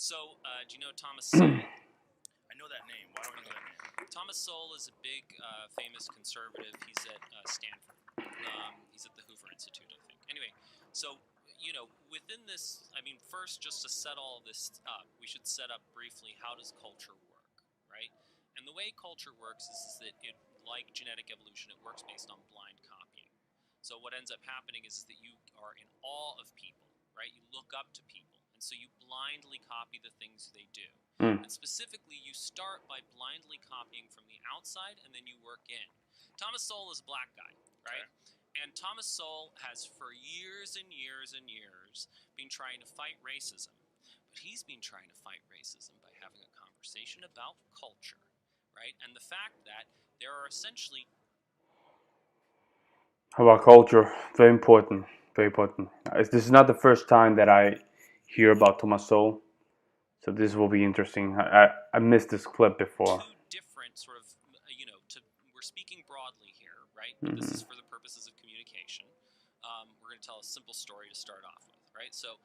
Do you know Thomas Sowell? I know that name. Why don't I know that name? Thomas Sowell is a big, famous conservative. He's at Stanford. He's at the Hoover Institute, I think. Anyway, so within this, I mean, first, just to set all this up, we should set up briefly how does culture work, right? And the way culture works is that it, like genetic evolution, it works based on blind copying. So what ends up happening is that you are in awe of people, right? You look up to people, and so you blindly copy the things they do. Mm. And specifically, you start by blindly copying from the outside, and then you work in. Thomas Sowell is a black guy, right? Okay. And Thomas Sowell has, for years and years and years, been trying to fight racism. But he's been trying to fight racism by having a conversation about culture, right? And the fact that there are essentially... How about culture? Very important. Very important. This is not the first time that I hear about Thomas Sowell, so this will be interesting. I missed this clip before. Two different sort of, we're speaking broadly here, right? But this is for the purposes of communication. We're going to tell a simple story to start off with, right? So,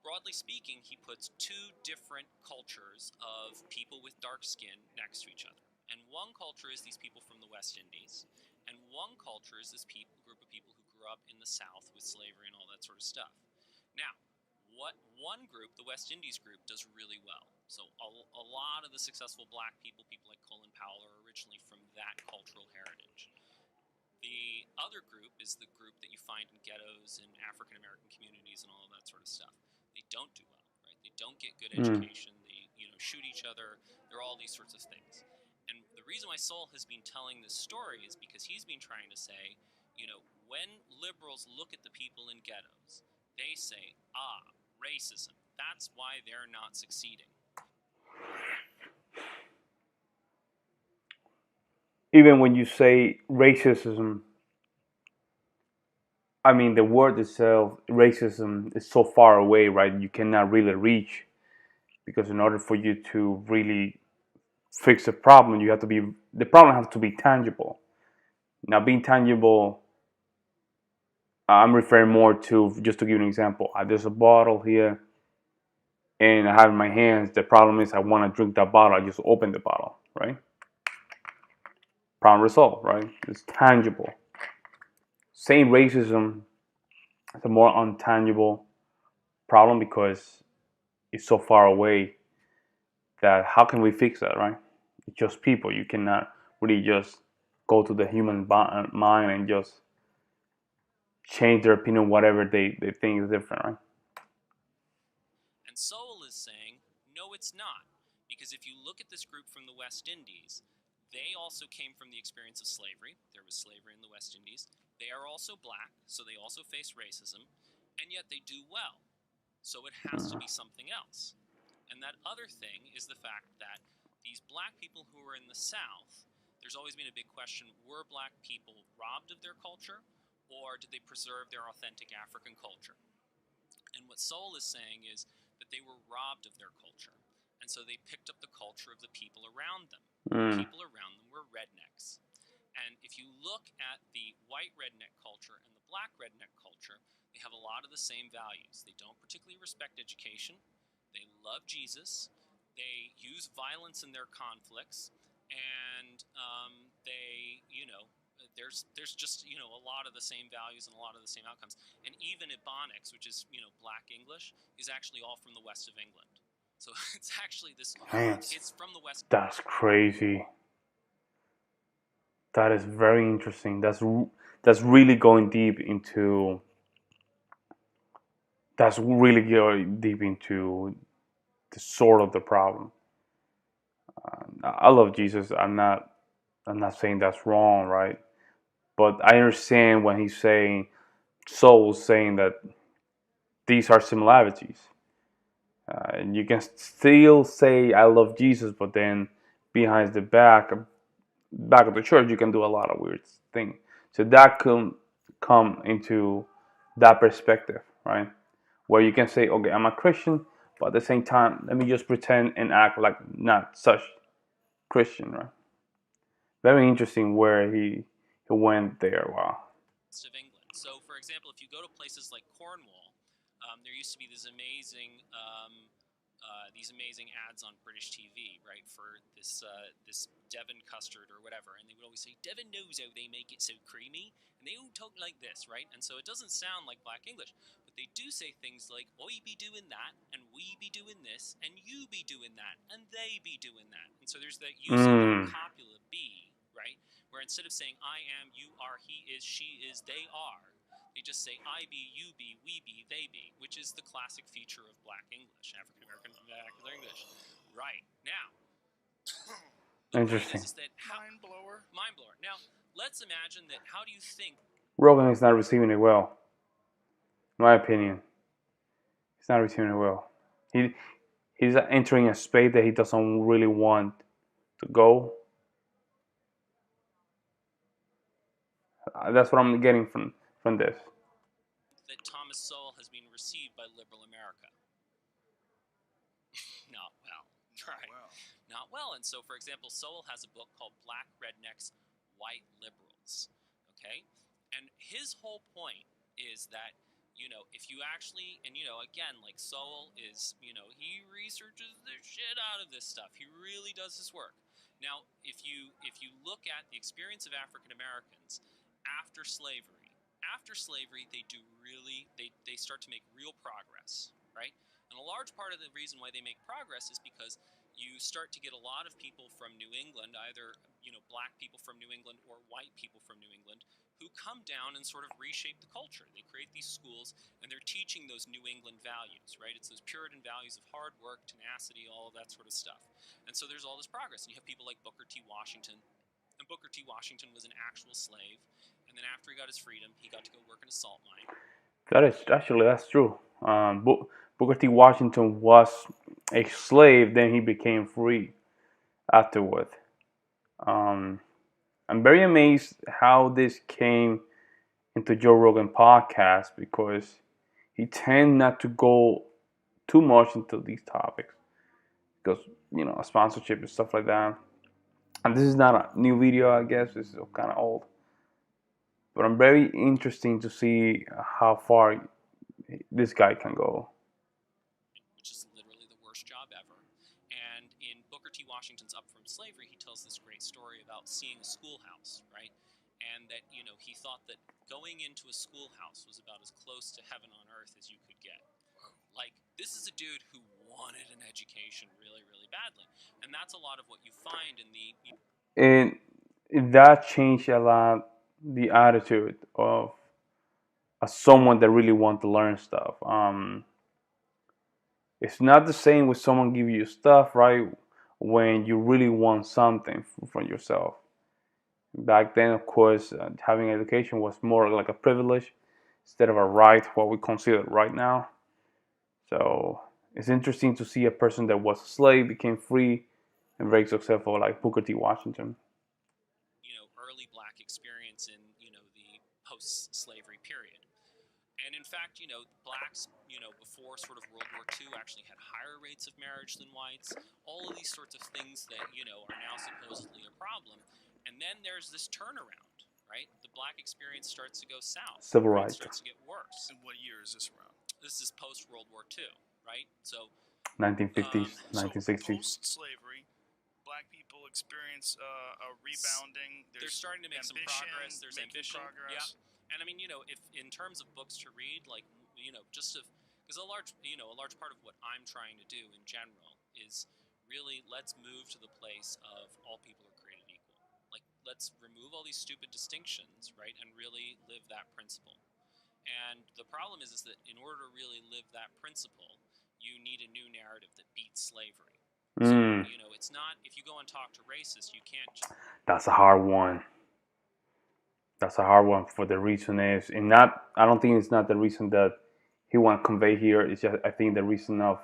broadly speaking, he puts two different cultures of people with dark skin next to each other. And one culture is these people from the West Indies, and one culture is this group of people who grew up in the South with slavery and all that sort of stuff. Now, what one group, the West Indies group, does really well. So a lot of the successful black people like Colin Powell, are originally from that cultural heritage. The other group is the group that you find in ghettos and African American communities and all of that sort of stuff. They don't do well, right? They don't get good education. They, shoot each other. There are all these sorts of things. And the reason why Sowell has been telling this story is because he's been trying to say, when liberals look at the people in ghettos, they say, racism. That's why they're not succeeding. Even when you say racism, I mean, the word itself, racism, is so far away, right? You cannot really reach, because in order for you to really fix the problem, the problem has to be tangible. Now, being tangible, I'm referring more to, just to give you an example, there's a bottle here, and I have in my hands. The problem is I want to drink that bottle. I just open the bottle, right? Problem resolved, right? It's tangible. Saying racism is a more untangible problem because it's so far away that how can we fix that, right? It's just people. You cannot really just go to the human mind and just change their opinion, whatever they think is different, right? And Sowell is saying, no, it's not. Because if you look at this group from the West Indies, they also came from the experience of slavery. There was slavery in the West Indies. They are also black, so they also face racism, and yet they do well. So it has to be something else. And that other thing is the fact that these black people who were in the South, there's always been a big question, were black people robbed of their culture, or did they preserve their authentic African culture? And what Sowell is saying is that they were robbed of their culture. And so they picked up the culture of the people around them. The people around them were rednecks. And if you look at the white redneck culture and the black redneck culture, they have a lot of the same values. They don't particularly respect education. They love Jesus. They use violence in their conflicts. And they, there's just, a lot of the same values and a lot of the same outcomes. And even Ebonics, which is, black English, is actually all from the west of England. So it's actually this, it's from the west. That's crazy. That is very interesting. That's really going deep into. That's really going deep into the sort of the problem. I love Jesus. I'm not saying that's wrong, right? But I understand when he's saying, Sowell's saying that these are similarities. And you can still say I love Jesus, but then behind the back of the church, you can do a lot of weird things. So that can come into that perspective, right? Where you can say, okay, I'm a Christian, but at the same time, let me just pretend and act like not such Christian, right? Very interesting where he went there. Wow. Of England. So, for example, if you go to places like Cornwall, there used to be this amazing these amazing ads on British TV, right, for this Devon custard or whatever, and they would always say, Devon knows how they make it so creamy, and they don't talk like this, right? And so it doesn't sound like Black English, but they do say things like, I be doing that, and we be doing this, and you be doing that, and they be doing that. And so there's that use of that copula be, right, where instead of saying I am, you are, he is, she is, they are, they just say I be, you be, we be, they be, which is the classic feature of Black English, African American vernacular English. Right. Now, the Interesting. point is that Mind blower. Mind blower. Now, let's imagine that. How do you think Rogan is not receiving it well. In my opinion, he's not receiving it well. He's entering a space that he doesn't really want to go. That's what I'm getting from this. that Thomas Sowell has been received by liberal America? Not well. Right. Well, Not well. And so, for example, Sowell has a book called Black Rednecks, White Liberals. Okay? And his whole point is that, if you actually, and, again, like Sowell is, he researches the shit out of this stuff. He really does his work. Now, if you look at the experience of African Americans after slavery, they start to make real progress, right? And a large part of the reason why they make progress is because you start to get a lot of people from New England, either, black people from New England or white people from New England, who come down and sort of reshape the culture. They create these schools, and they're teaching those New England values, right? It's those Puritan values of hard work, tenacity, all of that sort of stuff. And so there's all this progress. And you have people like Booker T. Washington. And Booker T. Washington was an actual slave. And then after he got his freedom, he got to go work in a salt mine. That's true. Booker T. Washington was a slave, then he became free afterward. I'm very amazed how this came into Joe Rogan podcast, because he tend not to go too much into these topics, because sponsorship and stuff like that. And this is not a new video, I guess. This is kind of old, but I'm very interested to see how far this guy can go. Which is literally the worst job ever. And in Booker T. Washington's Up From Slavery, he tells this great story about seeing a schoolhouse, right? And that, he thought that going into a schoolhouse was about as close to heaven on earth as you could get. Like, this is a dude who wanted an education really, really badly. And that's a lot of what you find in the... And that changed a lot the attitude of someone that really wants to learn stuff. It's not the same with someone give you stuff, right, when you really want something from yourself. Back then, of course, having education was more like a privilege instead of a right, what we consider right now. So it's interesting to see a person that was a slave became free and very successful, like Booker T. Washington. Early black experience in, the post-slavery period. And in fact, blacks, before sort of World War II actually had higher rates of marriage than whites. All of these sorts of things that, are now supposedly a problem. And then there's this turnaround, right? The black experience starts to go south. Civil right? rights. It starts to get worse. And what year is this around? This is post-World War II, right? So 1950s, 1960s. So post-slavery, black people experience a rebounding. They're starting to make some progress. There's ambition. Progress. Yeah. And I mean, if in terms of books to read, like, because a large part of what I'm trying to do in general is really let's move to the place of all people are created equal. Like, let's remove all these stupid distinctions, right, and really live that principle. And the problem is that in order to really live that principle, you need a new narrative that beats slavery. So, it's not, if you go and talk to racists, you can't just... That's a hard one. That's a hard one, for the reason is, I don't think it's not the reason that he want to convey here. It's just, I think the reason of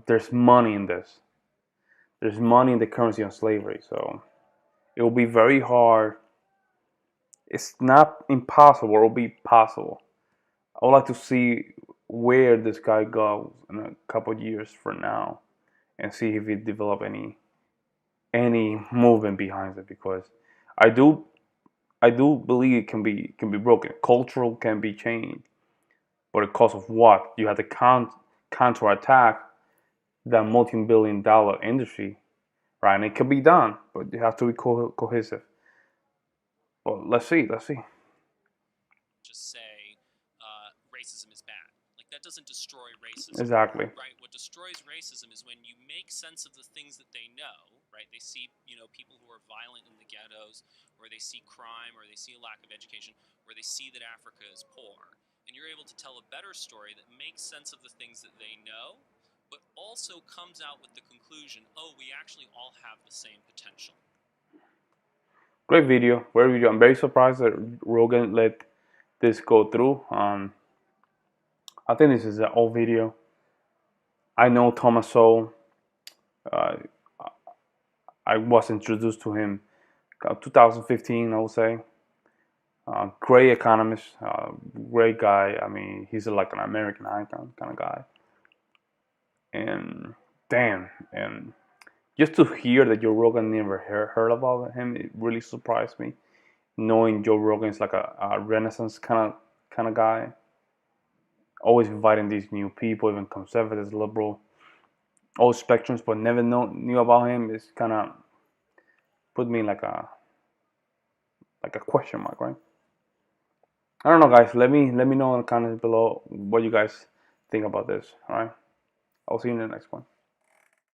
there's money in this. There's money in the currency of slavery. So it will be very hard. It's not impossible. It will be possible. I would like to see where this guy goes in a couple of years from now, and see if he develop any movement behind it, because I do believe it can be broken. Cultural can be changed, but the cost of what? You have to counterattack that multi-billion-dollar industry, right? And it can be done, but you have to be cohesive. But let's see. Just say racism is bad. Like, that doesn't destroy racism. Exactly. Right? What destroys racism is when you make sense of the things that they know, right? They see, people who are violent in the ghettos, or they see crime, or they see a lack of education, or they see that Africa is poor. And you're able to tell a better story that makes sense of the things that they know, but also comes out with the conclusion, oh, we actually all have the same potential. Great video. Great video. I'm very surprised that Rogan let this go through. I think this is an old video. I know Thomas Sowell. I was introduced to him 2015, I would say. Great economist, great guy. I mean, he's like an American icon kind of guy. And damn, and just to hear that Joe Rogan never heard about him, it really surprised me. Knowing Joe Rogan is like a Renaissance kind of guy, always inviting these new people, even conservatives, liberal, all spectrums, but never knew about him. It's kind of put me like a question mark, right? I don't know, guys. Let me know in the comments below what you guys think about this. All right, I'll see you in the next one.